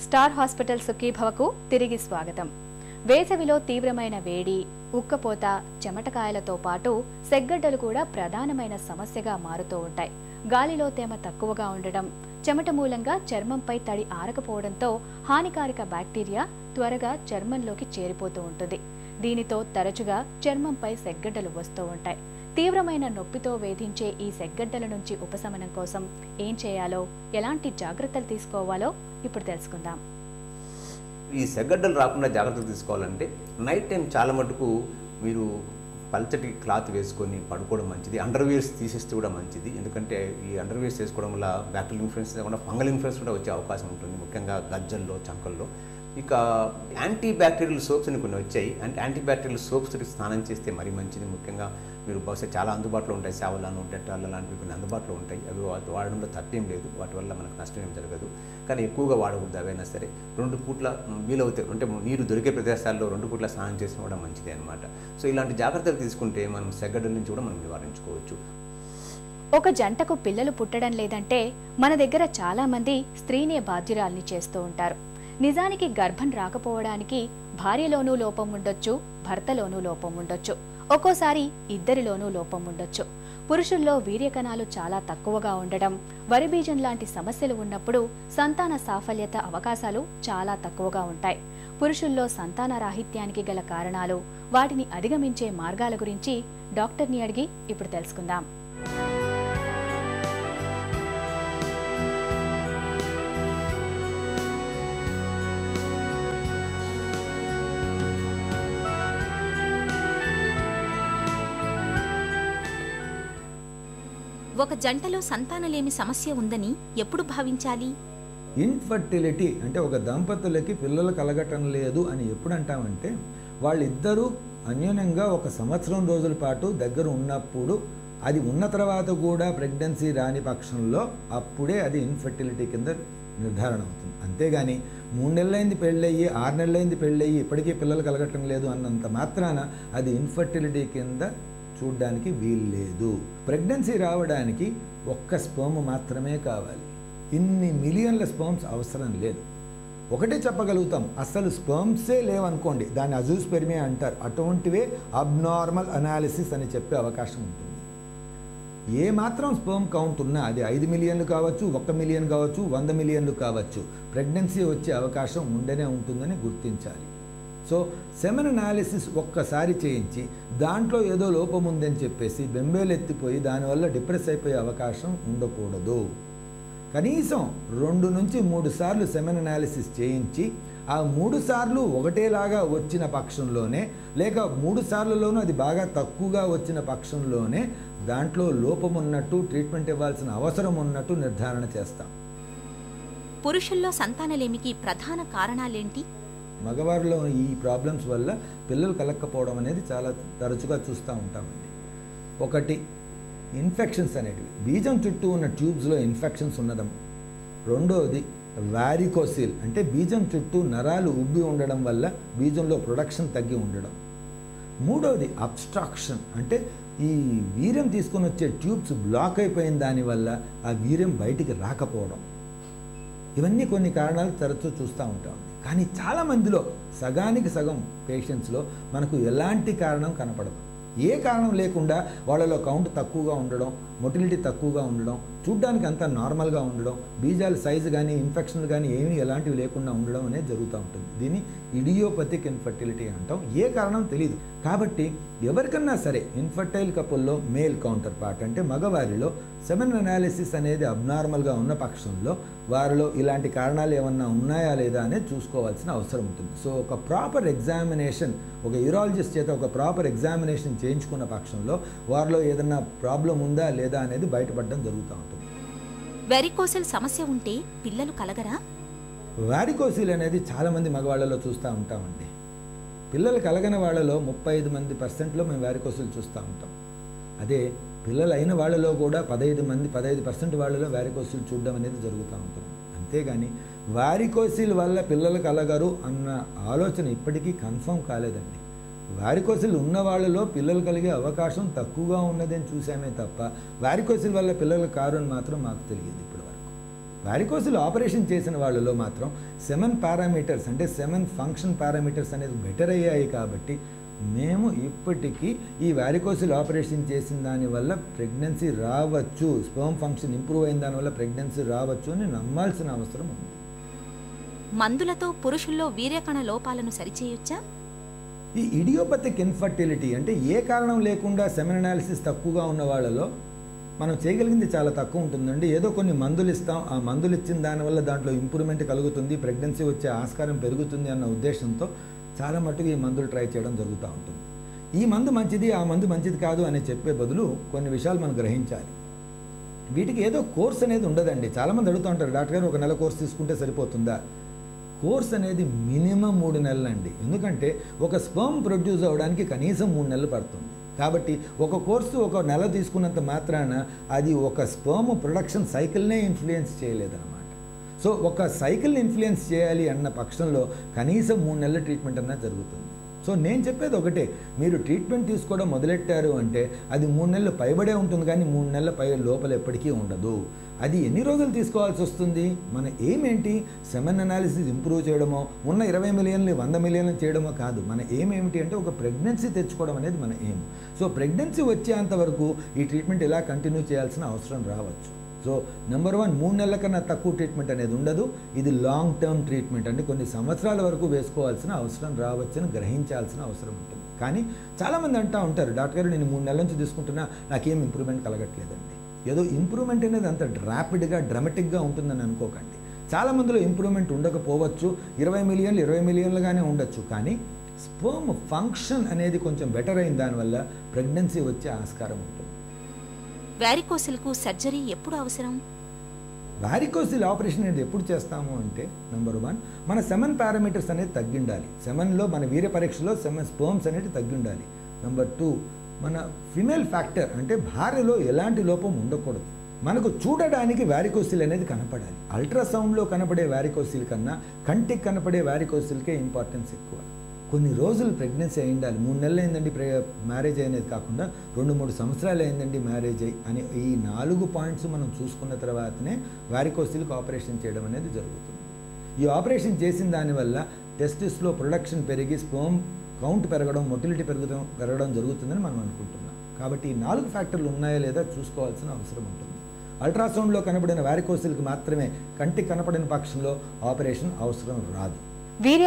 Star hospital సుఖీభవకు తిరిగి స్వాగతం. వేసవిలో తీవ్రమైన వేడి, ఉక్కపోత, చెమటకాయలతో పాటు సెగ్గడ్డలు కూడా ప్రధానమైన సమస్యగా మారుతూ ఉంటాయి. గాలిలో తేమ తక్కువగా ఉండడం, చెమట మూలంగా చర్మంపై తడి ఆరకపోవడంతో హానికారక బ్యాక్టీరియా త్వరగా చర్మంలోకి చేరిపోతూ ఉంటుంది. దీనితో తరచుగా చర్మంపై సెగ్గడ్డలు వస్తూ ఉంటాయి. తీవ్రమైన నొప్పితో వేధించే ఈ సెగ్గడ్డల నుంచి ఉపశమనం కోసం ఏం చేయాలో, ఎలాంటి జాగ్రత్తలు తీసుకోవాలో ఇప్పుడు తెలుసుకుందాం. ఈ సెగ్గడ్డలు రాకుండా జాగ్రత్తలు తీసుకోవాలంటే నైట్ టైం చాలా మటుకు మీరు పల్చటి క్లాత్ వేసుకొని పడుకోవడం మంచిది. అండర్వేర్స్ తీసేస్తే కూడా మంచిది. ఎందుకంటే ఈ అండర్వేర్స్ వేసుకోవడం వల్ల బ్యాక్టీరియల్ ఇన్ఫెక్షన్ కాకుండా ఫంగల్ ఇన్ఫెక్షన్ కూడా వచ్చే అవకాశం ఉంటుంది, ముఖ్యంగా గజ్జల్లో, చంకల్లో. ఇక యాంటీ బ్యాక్టీరియల్ సోప్స్ అని కొన్ని వచ్చాయి. అంటే యాంటీ బ్యాక్టీరియల్ సోప్స్ తోటి స్నానం చేస్తే మరీ మంచిది. ముఖ్యంగా మీరు బహుశా చాలా అందుబాటులో ఉంటాయి, సావలాను, డెటాల్ లాంటివి కొన్ని అందుబాటులో ఉంటాయి. అవి వాడడంలో తప్పేం లేదు, వాటి వల్ల మనకు నష్టం ఏం జరగదు. కానీ ఎక్కువగా వాడకూడదు. అవైనా సరే 2 పూట్ల వీలవుతాయి, అంటే నీరు దొరికే ప్రదేశాల్లో 2 పూట్ల స్నానం చేసిన కూడా మంచిదే అనమాట. సో ఇలాంటి జాగ్రత్తలు తీసుకుంటే మనం సెగ్గడ్డల నుంచి కూడా మనం నివారించుకోవచ్చు. ఒక జంటకు పిల్లలు పుట్టడం లేదంటే మన దగ్గర చాలా మంది స్త్రీనే బాధ్యురాల్ని చేస్తూ ఉంటారు. నిజానికి గర్భం రాకపోవడానికి భార్యలోనూ లోపం ఉండొచ్చు, భర్తలోనూ లోపం ఉండొచ్చు, ఒక్కోసారి ఇద్దరిలోనూ లోపం ఉండొచ్చు. పురుషుల్లో వీర్యకణాలు చాలా తక్కువగా ఉండడం, వరిబీజం లాంటి సమస్యలు ఉన్నప్పుడు సంతాన సాఫల్యత అవకాశాలు చాలా తక్కువగా ఉంటాయి. పురుషుల్లో సంతాన రాహిత్యానికి గల కారణాలు, వాటిని అధిగమించే మార్గాల గురించి డాక్టర్ని అడిగి ఇప్పుడు తెలుసుకుందాం. ఒక జంటలో సంతానలేమి సమస్య ఉందని ఎప్పుడు భావించాలి? ఇన్ఫర్టిలిటీ అంటే ఒక దంపతులకి పిల్లలు కలగటం లేదు అని ఎప్పుడు అంటామంటే, వాళ్ళిద్దరూ అన్యోన్యంగా 1 సంవత్సరం రోజుల పాటు దగ్గర ఉన్నప్పుడు, అది ఉన్న తర్వాత కూడా ప్రెగ్నెన్సీ రాని పక్షంలో అప్పుడే అది ఇన్ఫర్టిలిటీ కింద నిర్ధారణ అవుతుంది. అంతేగాని 3 నెలలైంది పెళ్ళయ్యి, 6 నెలలైంది పెళ్ళయ్యి, ఇప్పటికీ పిల్లలు కలగటం లేదు అన్నంత మాత్రాన అది ఇన్ఫర్టిలిటీ కింద చూడ్డానికి వీలు లేదు. ప్రెగ్నెన్సీ రావడానికి 1 స్పర్మ్ మాత్రమే కావాలి. ఇన్ని మిలియన్ల స్పర్మ్స్ అవసరం లేదు. ఒకటే చెప్పగలుగుతాం, అసలు స్పర్మ్సే లేవనుకోండి, దాన్ని అజూస్పెర్మియా అంటారు. అటువంటివే అబ్నార్మల్ అనాలిసిస్ అని చెప్పే అవకాశం ఉంటుంది. ఏ మాత్రం స్పర్మ్ కౌంట్ ఉన్నా, అది 5 మిలియన్లు కావచ్చు, 1 మిలియన్ కావచ్చు, 100 మిలియన్లు కావచ్చు, ప్రెగ్నెన్సీ వచ్చే అవకాశం ఉండనే ఉంటుందని గుర్తించాలి. సో సెమెన్ అనాలిసిస్ ఒక్కసారి చేయించి దాంట్లో ఏదో లోపం ఉందని చెప్పేసి బెంబేలెత్తిపోయి దానివల్ల డిప్రెస్ అయిపోయే అవకాశం ఉండకూడదు. కనీసం 2 నుంచి 3 సార్లు సెమెన్ అనాలిసిస్ చేయించి ఆ 3 సార్లు ఒకటేలాగా వచ్చిన పక్షంలోనే, లేక 3 సార్లలోనూ అది బాగా తక్కువగా వచ్చిన పక్షంలోనే దాంట్లో లోపం ఉన్నట్టు, ట్రీట్మెంట్ ఇవ్వాల్సిన అవసరం ఉన్నట్టు నిర్ధారణ చేస్తాం. పురుషుల్లో సంతానలేమికి ప్రధాన కారణాలేంటి? మగవారిలో ఈ ప్రాబ్లమ్స్ వల్ల పిల్లలు కలగకపోవడం అనేది చాలా తరచుగా చూస్తూ ఉంటామండి. ఒకటి, ఇన్ఫెక్షన్స్ అనేటివి, బీజం చుట్టూ ఉన్న ట్యూబ్స్లో ఇన్ఫెక్షన్స్ ఉండడం. రెండోది వారికోసిల్, అంటే బీజం చుట్టూ నరాలు ఉబ్బి ఉండడం వల్ల బీజంలో ప్రొడక్షన్ తగ్గి ఉండడం. మూడోది అబ్స్ట్రాక్షన్, అంటే ఈ వీర్యం తీసుకొని వచ్చే ట్యూబ్స్ బ్లాక్ అయిపోయిన దానివల్ల ఆ వీర్యం బయటికి రాకపోవడం. ఇవన్నీ కొన్ని కారణాలు తరచూ చూస్తూ ఉంటాం. కానీ చాలామందిలో, సగానికి సగం పేషెంట్స్లో మనకు ఎలాంటి కారణం కనపడదు. ఏ కారణం లేకుండా వాళ్ళలో కౌంట్ తక్కువగా ఉండడం, మొటిలిటీ తక్కువగా ఉండడం, చూడ్డానికి అంతా నార్మల్గా ఉండడం, బీజాల సైజు కానీ ఇన్ఫెక్షన్లు కానీ ఏమీ ఎలాంటివి లేకుండా ఉండడం అనేది జరుగుతూ ఉంటుంది. దీన్ని ఇడియోపతిక్ ఇన్ఫర్టిలిటీ అంటాం. ఏ కారణం తెలియదు. కాబట్టి ఎవరికన్నా సరే ఇన్ఫర్టైల్ కపుల్లో మేల్ కౌంటర్ పార్ట్ అంటే మగవారిలో సెమెన్ అనాలిసిస్ అనేది అబ్నార్మల్గా ఉన్న పక్షంలో వారిలో ఇలాంటి కారణాలు ఏమన్నా ఉన్నాయా లేదా అనేది చూసుకోవాల్సిన అవసరం ఉంటుంది. సో ఒక ప్రాపర్ ఎగ్జామినేషన్, ఒక యూరాలజిస్ట్ చేత ఒక ప్రాపర్ ఎగ్జామినేషన్ చేయించుకున్న పక్షంలో వారిలో ఏదన్నా ప్రాబ్లం ఉందా లేదా అనేది బయటపడడం జరుగుతూ ఉంటుంది. వెరికోసిల్ సమస్య ఉంటే పిల్లలు కలగరా? వారికోసిల్ అనేది చాలామంది మగవాళ్ళలో చూస్తూ ఉంటామండి. పిల్లలు కలగని వాళ్ళలో 35% మేము వారికోసిల్ చూస్తూ ఉంటాం. అదే పిల్లలు అయిన వాళ్ళలో కూడా 15% వాళ్ళలో వారికోసిల్ చూడడం అనేది జరుగుతూ ఉంటుంది. అంతేగాని వారికోసిల్ వల్ల పిల్లలు కలగరు అన్న ఆలోచన ఇప్పటికీ కన్ఫర్మ్ కాలేదండి. వారికోసిల్ ఉన్న వాళ్ళలో పిల్లలు కలిగే అవకాశం తక్కువగా ఉన్నదని చూసామే తప్ప వారికోసిల్ వల్ల పిల్లలు కారు అని మాత్రం మాకు తెలియదు ఇప్పటివరకు. వారికోసిల్ ఆపరేషన్ చేసిన వాళ్ళలో మాత్రం సెమెన్ పారామీటర్స్ అంటే సెమెన్ ఫంక్షన్ పారామీటర్స్ అనేది బెటర్ అయ్యాయి కాబట్టి మేము ఇప్పటికీ ఈ వారికోసిల్ ఆపరేషన్ చేసిన దానివల్ల ప్రెగ్నెన్సీ రావచ్చు, స్పెర్మ్ ఫంక్షన్ ఇంప్రూవ్ అయిన దానివల్ల ప్రెగ్నెన్సీ రావచ్చు అని నమ్మాల్సిన అవసరం ఉంది. మందులతో పురుషుల్లో వీర్యకణ లోపాలను సరిచేయొచ్చా? ఈ ఇడియోపతిక్ ఇన్ఫర్టిలిటీ అంటే ఏ కారణం లేకుండా సెమెన్ అనాలిసిస్ తక్కువగా ఉన్న వాళ్ళలో మనం చేయగలిగింది చాలా తక్కువ ఉంటుందండి. ఏదో కొన్ని మందులు ఇస్తాం, ఆ మందులు ఇచ్చిన దానివల్ల దాంట్లో ఇంప్రూవ్మెంట్ కలుగుతుంది, ప్రెగ్నెన్సీ వచ్చే ఆస్కారం పెరుగుతుంది అన్న ఉద్దేశంతో చాలా మట్టుకు ఈ మందులు ట్రై చేయడం జరుగుతూ ఉంటుంది. ఈ మందు మంచిది, ఆ మందు మంచిది కాదు అని చెప్పే బదులు కొన్ని విషయాలు మనం గ్రహించాలి. వీటికి ఏదో కోర్స్ అనేది ఉండదండి. చాలామంది అడుగుతూ ఉంటారు, డాక్టర్ గారు 1 నెల కోర్స్ తీసుకుంటే సరిపోతుందా? కోర్స్ అనేది మినిమం 3 నెలలు అండి. ఎందుకంటే ఒక స్పర్మ్ ప్రొడ్యూస్ అవ్వడానికి కనీసం 3 నెలలు పడుతుంది. కాబట్టి ఒక కోర్సు 1 నెల తీసుకున్నంత మాత్రాన అది ఒక స్పర్మ్ ప్రొడక్షన్ సైకిల్నే ఇన్ఫ్లుయెన్స్ చేయలేదన్నమాట. సో ఒక సైకిల్ని ఇన్ఫ్లుయెన్స్ చేయాలి అన్న పక్షంలో కనీసం 3 నెలల ట్రీట్మెంట్ అన్నా జరుగుతుంది. సో నేను చెప్పేది ఒకటే, మీరు ట్రీట్మెంట్ తీసుకోవడం మొదలెట్టారు అంటే అది 3 నెలలు పైబడే ఉంటుంది, కానీ 3 నెలల పై లోపల ఎప్పటికీ ఉండదు. అది ఎన్ని రోజులు తీసుకోవాల్సి వస్తుంది? మన ఎయిమ్ ఏంటి? సెమెన్ అనాలిసిస్ ఇంప్రూవ్ చేయడమో, ఉన్న 20 మిలియన్లు 100 మిలియన్లు చేయడమో కాదు. మన ఎయిమ్ ఏమిటి అంటే ఒక ప్రెగ్నెన్సీ తెచ్చుకోవడం అనేది మన ఎయిమ్. సో ప్రెగ్నెన్సీ వచ్చేంత వరకు ఈ ట్రీట్మెంట్ ఇలా కంటిన్యూ చేయాల్సిన అవసరం రావచ్చు. సో నెంబర్ 1, 3 నెలల కన్నా తక్కువ ట్రీట్మెంట్ అనేది ఉండదు. ఇది లాంగ్ టర్మ్ ట్రీట్మెంట్ అంటే కొన్ని సంవత్సరాల వరకు వేసుకోవాల్సిన అవసరం రావచ్చని గ్రహించాల్సిన అవసరం ఉంటుంది. కానీ చాలామంది అంటూ ఉంటారు, డాక్టర్ గారు నేను 3 నెలల నుంచి తీసుకుంటున్నా, నాకేం ఇంప్రూవ్మెంట్ కలగట్లేదండి. ఏదో ఇంప్రూవ్మెంట్ అనేది అంత ర్యాపిడ్గా డ్రామాటిక్గా ఉంటుందని అనుకోకండి. చాలామందిలో ఇంప్రూవ్మెంట్ ఉండకపోవచ్చు, 20 మిలియన్లుగానే ఉండొచ్చు. కానీ స్పర్మ్ ఫంక్షన్ అనేది కొంచెం బెటర్ అయిన దానివల్ల ప్రెగ్నెన్సీ వచ్చే ఆస్కారం ఉంటుంది. వారికోసిల్కు సర్జరీ ఎప్పుడు అవసరం? వారికోసిల్ ఆపరేషన్ అనేది ఎప్పుడు చేస్తాము అంటే నెంబర్ 1, మన సెమెన్ పారామీటర్స్ అనేది తగ్గిండాలి. సెమెన్లో మన వీర్య పరీక్షలో సెమెన్ స్పర్మ్స్ అనేది తగ్గిండాలి. నెంబర్ 2, మన ఫిమేల్ ఫ్యాక్టర్ అంటే భార్యలో ఎలాంటి లోపం ఉండకూడదు. మనకు చూడడానికి వారికోసిల్ అనేది కనపడాలి. అల్ట్రాసౌండ్లో కనపడే వారికోసిల్ కన్నా కంటికి కనపడే వారికోసిల్కే ఇంపార్టెన్స్ ఎక్కువ. కొన్ని రోజులు ప్రెగ్నెన్సీ అయిండాలి. 3 నెలలు అయిందండి మ్యారేజ్ అనేది కాకుండా 2-3 సంవత్సరాలు అయిందండి మ్యారేజ్ అయ్యి అని ఈ 4 పాయింట్స్ మనం చూసుకున్న తర్వాతనే వారికోసిల్కి ఆపరేషన్ చేయడం అనేది జరుగుతుంది. ఈ ఆపరేషన్ చేసిన దానివల్ల టెస్టిస్లో ప్రొడక్షన్ పెరిగి స్పర్మ్ కౌంట్ పెరగడం, మొటిలిటీ పెరగడం జరుగుతుందని మనం అనుకుంటున్నాం. కాబట్టి ఈ 4 ఫ్యాక్టర్లు ఉన్నాయా లేదా చూసుకోవాల్సిన అవసరం ఉంటుంది. అల్ట్రాసౌండ్లో కనబడిన వారికోసిల్కి మాత్రమే, కంటికి కనపడిన పక్షంలో ఆపరేషన్ అవసరం రాదు. వీర్య